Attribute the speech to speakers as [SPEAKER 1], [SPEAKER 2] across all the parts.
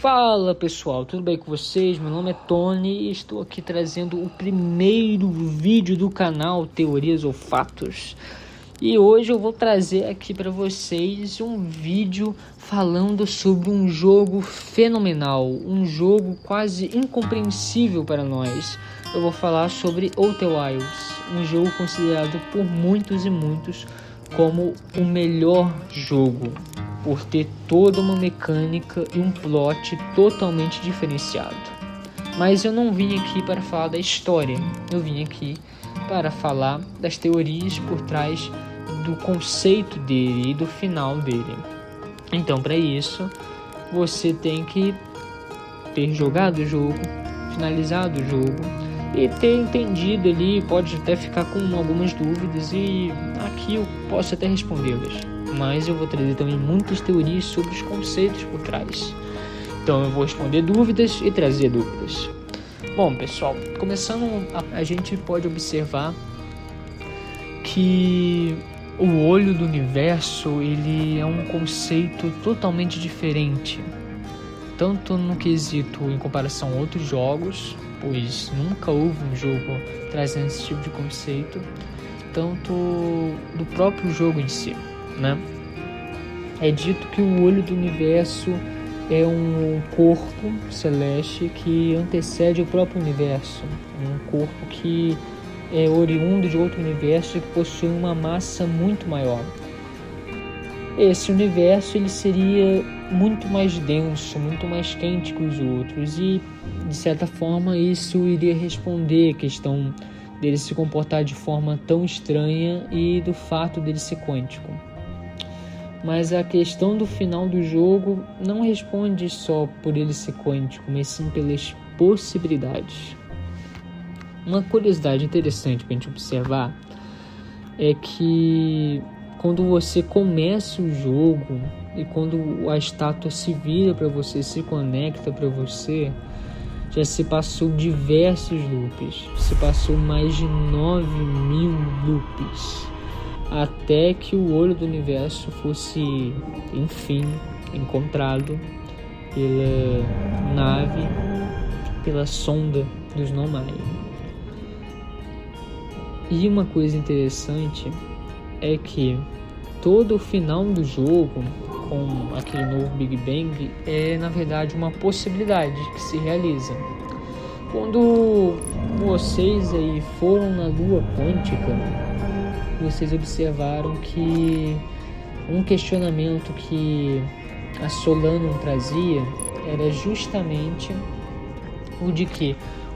[SPEAKER 1] Fala pessoal, tudo bem com vocês? Meu nome é Tony e estou aqui trazendo o primeiro vídeo do canal Teorias ou Fatos. E hoje eu vou trazer aqui para vocês um vídeo falando sobre um jogo fenomenal, um jogo quase incompreensível para nós. Eu vou falar sobre Outer Wilds, um jogo considerado por muitos e muitos como o melhor jogo, por ter toda uma mecânica e um plot totalmente diferenciado. Mas eu não vim aqui para falar da história, eu vim aqui para falar das teorias por trás do conceito dele e do final dele. Então, para isso, você tem que ter jogado o jogo, finalizado o jogo e ter entendido ali. Pode até ficar com algumas dúvidas e aqui eu posso até respondê-las, mas eu vou trazer também muitas teorias sobre os conceitos por trás. Então eu vou responder dúvidas e trazer dúvidas. Bom pessoal, começando, a gente pode observar que o olho do universo ele é um conceito totalmente diferente, tanto no quesito em comparação a outros jogos, pois nunca houve um jogo trazendo esse tipo de conceito, tanto do próprio jogo em si, né? É dito que o olho do universo é um corpo celeste que antecede o próprio universo, um corpo que é oriundo de outro universo e que possui uma massa muito maior. Esse universo ele seria muito mais denso, muito mais quente que os outros e, de certa forma, isso iria responder a questão dele se comportar de forma tão estranha e do fato dele ser quântico. Mas a questão do final do jogo não responde só por ele ser quântico, mas sim pelas possibilidades. Uma curiosidade interessante para a gente observar é que quando você começa o jogo e quando a estátua se vira para você, se conecta para você, já se passou diversos loops, se passou mais de 9.000 loops, até que o olho do universo fosse, enfim, encontrado pela nave, pela sonda dos Nomai. E uma coisa interessante é que todo o final do jogo, com aquele novo Big Bang, é na verdade uma possibilidade que se realiza. Quando vocês aí foram na Lua Quântica, vocês observaram que um questionamento que a Solanum trazia era justamente o de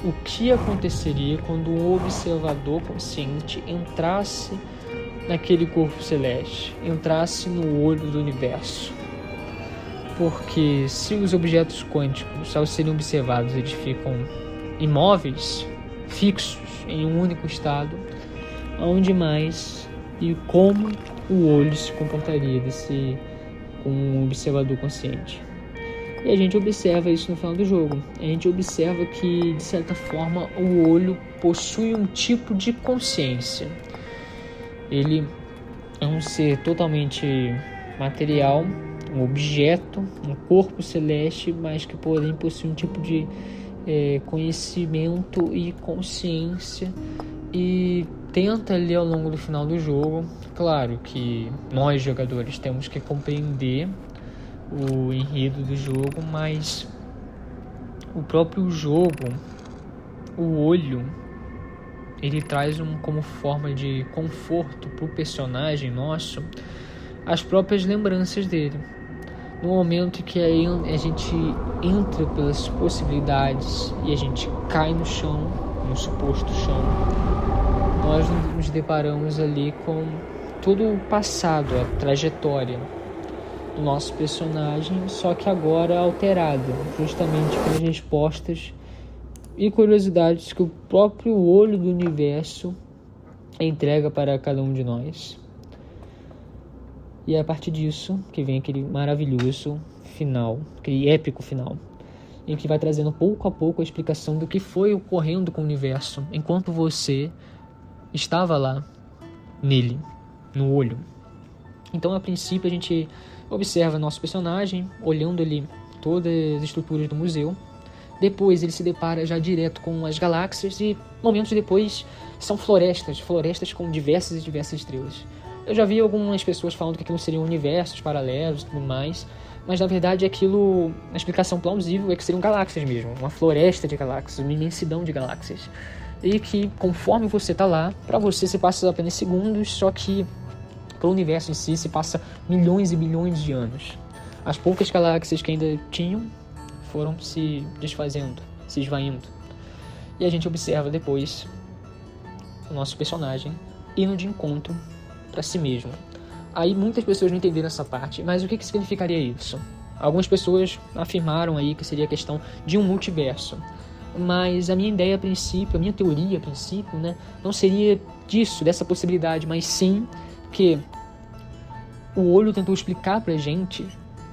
[SPEAKER 1] o que aconteceria quando um observador consciente entrasse naquele corpo celeste, entrasse no olho do universo. Porque se os objetos quânticos, ao serem observados, eles ficam imóveis, fixos em um único estado, aonde mais e como o olho se comportaria com um observador consciente. E a gente observa isso no final do jogo. A gente observa que, de certa forma, o olho possui um tipo de consciência. Ele é um ser totalmente material, um objeto, um corpo celeste, mas que porém possui um tipo de conhecimento e consciência e tenta ali ao longo do final do jogo. Claro que nós jogadores temos que compreender o enredo do jogo, mas o próprio jogo, o olho, ele traz como forma de conforto para o personagem nosso as próprias lembranças dele. No momento em que a gente entra pelas possibilidades e a gente cai no chão, no suposto chão, nós nos deparamos ali com todo o passado, a trajetória do nosso personagem, só que agora alterada, justamente pelas respostas e curiosidades que o próprio olho do universo entrega para cada um de nós. E é a partir disso que vem aquele maravilhoso final, aquele épico final, em que vai trazendo pouco a pouco a explicação do que foi ocorrendo com o universo enquanto você estava lá nele, no olho. Então, a princípio, a gente observa nosso personagem olhando ele todas as estruturas do museu. Depois ele se depara já direto com as galáxias e momentos depois são florestas com diversas e diversas estrelas. Eu já vi algumas pessoas falando que aquilo seriam universos paralelos e tudo mais, mas na verdade aquilo, a explicação plausível é que seriam galáxias mesmo, uma floresta de galáxias, uma imensidão de galáxias. E que conforme você está lá, para você se passa apenas segundos, só que para o universo em si se passa milhões e bilhões de anos. As poucas galáxias que ainda tinham foram se desfazendo, se esvaindo. E a gente observa depois o nosso personagem indo de encontro para si mesmo. Aí muitas pessoas não entenderam essa parte, mas o que significaria isso? Algumas pessoas afirmaram aí que seria a questão de um multiverso. Mas a minha ideia a princípio, a minha teoria a princípio, né, não seria disso, dessa possibilidade, mas sim que o olho tentou explicar pra gente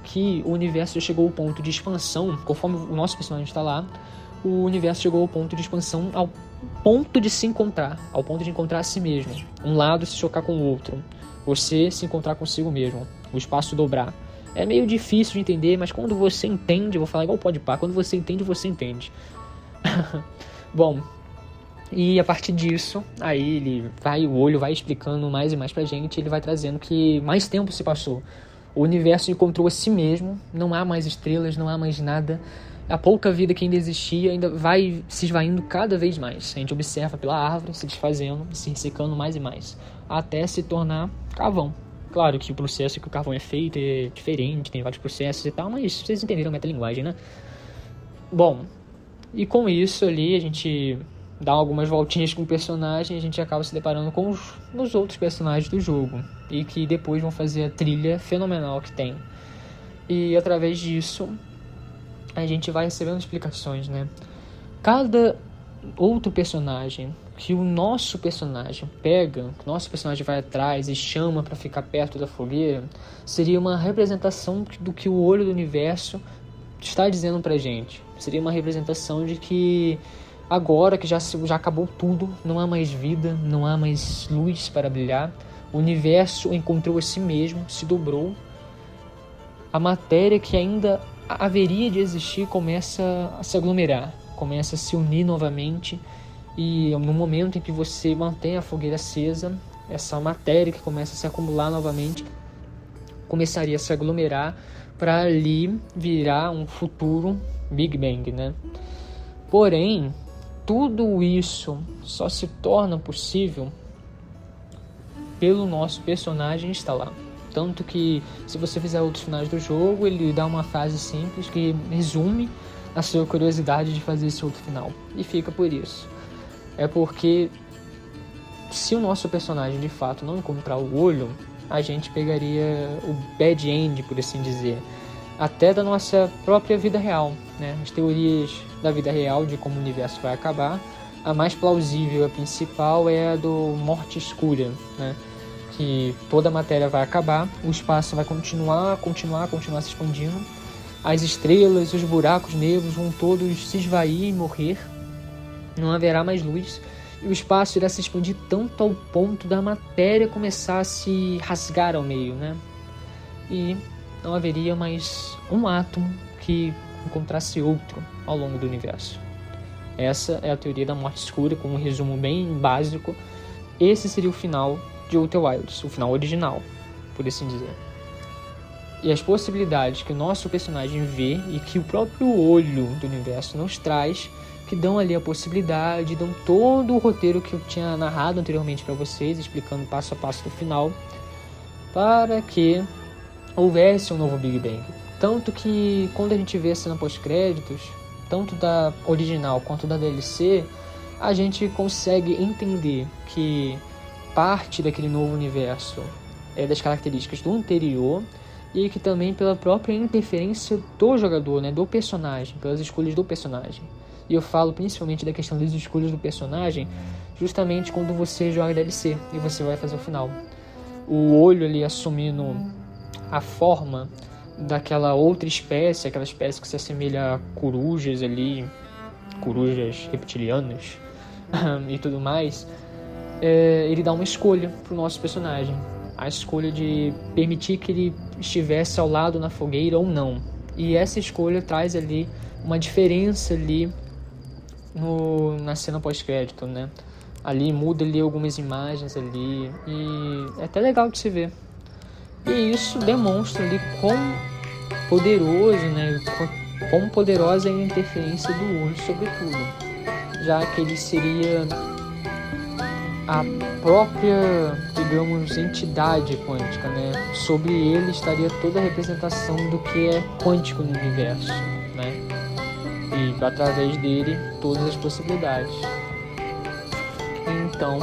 [SPEAKER 1] que o universo já chegou ao ponto de expansão, conforme o nosso personagem está lá, o universo chegou ao ponto de expansão, ao ponto de se encontrar, ao ponto de encontrar a si mesmo. Um lado se chocar com o outro, você se encontrar consigo mesmo, o espaço dobrar. É meio difícil de entender, mas quando você entende, eu vou falar igual o Podpah, quando você entende, você entende. Bom, e a partir disso, aí o olho vai explicando mais e mais pra gente, ele vai trazendo que mais tempo se passou. O universo encontrou a si mesmo, não há mais estrelas, não há mais nada. A pouca vida que ainda existia ainda vai se esvaindo cada vez mais. A gente observa pela árvore se desfazendo, se ressecando mais e mais, até se tornar carvão. Claro que o processo que o carvão é feito é diferente, tem vários processos e tal, mas vocês entenderam a metalinguagem, né? Bom, e com isso ali a gente dá algumas voltinhas com o personagem e a gente acaba se deparando com os outros personagens do jogo. E que depois vão fazer a trilha fenomenal que tem. E através disso a gente vai recebendo explicações, né? Cada outro personagem que o nosso personagem pega, que o nosso personagem vai atrás e chama para ficar perto da fogueira, seria uma representação do que o olho do universo está dizendo pra gente. Seria uma representação de que agora que já acabou tudo, não há mais vida, não há mais luz para brilhar, o universo encontrou a si mesmo, se dobrou, a matéria que ainda haveria de existir começa a se aglomerar, começa a se unir novamente, e no momento em que você mantém a fogueira acesa, essa matéria que começa a se acumular novamente começaria a se aglomerar para ali virar um futuro Big Bang, né? Porém, tudo isso só se torna possível pelo nosso personagem estar lá. Tanto que, se você fizer outros finais do jogo, ele dá uma frase simples que resume a sua curiosidade de fazer esse outro final. E fica por isso. É porque, se o nosso personagem de fato não encontrar o olho, a gente pegaria o bad end, por assim dizer, até da nossa própria vida real, né? As teorias da vida real de como o universo vai acabar, a mais plausível, a principal, é a do morte escura, né? Que toda a matéria vai acabar, o espaço vai continuar se expandindo, as estrelas, os buracos negros vão todos se esvair e morrer, não haverá mais luz, e o espaço irá se expandir tanto ao ponto da matéria começar a se rasgar ao meio, né? E não haveria mais um átomo que encontrasse outro ao longo do universo. Essa é a teoria da morte escura, com um resumo bem básico. Esse seria o final de Outer Wilds, o final original, por assim dizer. E as possibilidades que o nosso personagem vê e que o próprio olho do universo nos traz, que dão ali a possibilidade, dão todo o roteiro que eu tinha narrado anteriormente para vocês, explicando passo a passo do final, para que houvesse um novo Big Bang. Tanto que quando a gente vê a cena pós-créditos, tanto da original quanto da DLC, a gente consegue entender que parte daquele novo universo é das características do anterior, e que também pela própria interferência do jogador, né, do personagem, pelas escolhas do personagem. E eu falo principalmente da questão das escolhas do personagem, justamente quando você joga DLC e você vai fazer o final. O olho ali assumindo a forma daquela outra espécie, aquela espécie que se assemelha a corujas ali, corujas reptilianas e tudo mais, ele dá uma escolha pro nosso personagem. A escolha de permitir que ele estivesse ao lado na fogueira ou não. E essa escolha traz ali uma diferença ali na cena pós-crédito, né? Ali muda ali algumas imagens ali e é até legal de se ver. E isso demonstra ali quão poderoso, né? Quão poderosa é a interferência do olho sobre tudo, já que ele seria a própria, digamos, entidade quântica, né? Sobre ele estaria toda a representação do que é quântico no universo, né? E através dele todas as possibilidades. Então,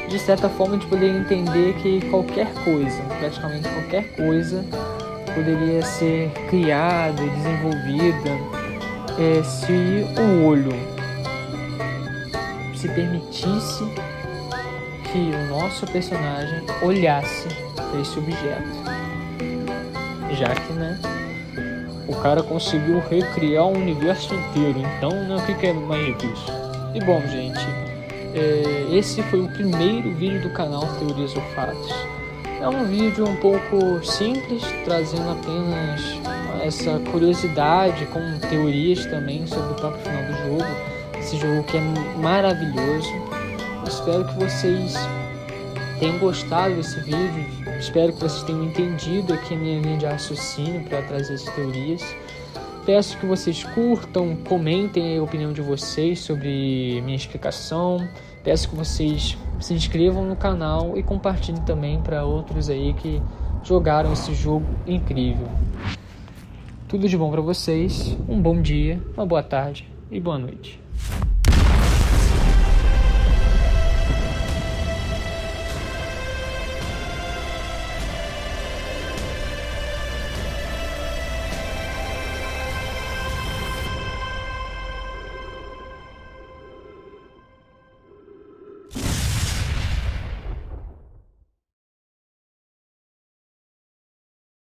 [SPEAKER 1] de certa forma, a gente poderia entender que qualquer coisa, praticamente qualquer coisa, poderia ser criada e desenvolvida se o olho se permitisse que o nosso personagem olhasse para esse objeto. Já que, né, o cara conseguiu recriar o universo inteiro, então, né, o que é mais difícil? E bom, gente, esse foi o primeiro vídeo do canal Teorias ou Fatos. É um vídeo um pouco simples, trazendo apenas essa curiosidade com teorias também sobre o próprio final do jogo. Esse jogo que é maravilhoso. Espero que vocês tenham gostado desse vídeo. Espero que vocês tenham entendido aqui a minha linha de raciocínio para trazer essas teorias. Peço que vocês curtam, comentem a opinião de vocês sobre minha explicação. Peço que vocês se inscrevam no canal e compartilhem também para outros aí que jogaram esse jogo incrível. Tudo de bom para vocês, um bom dia, uma boa tarde e boa noite.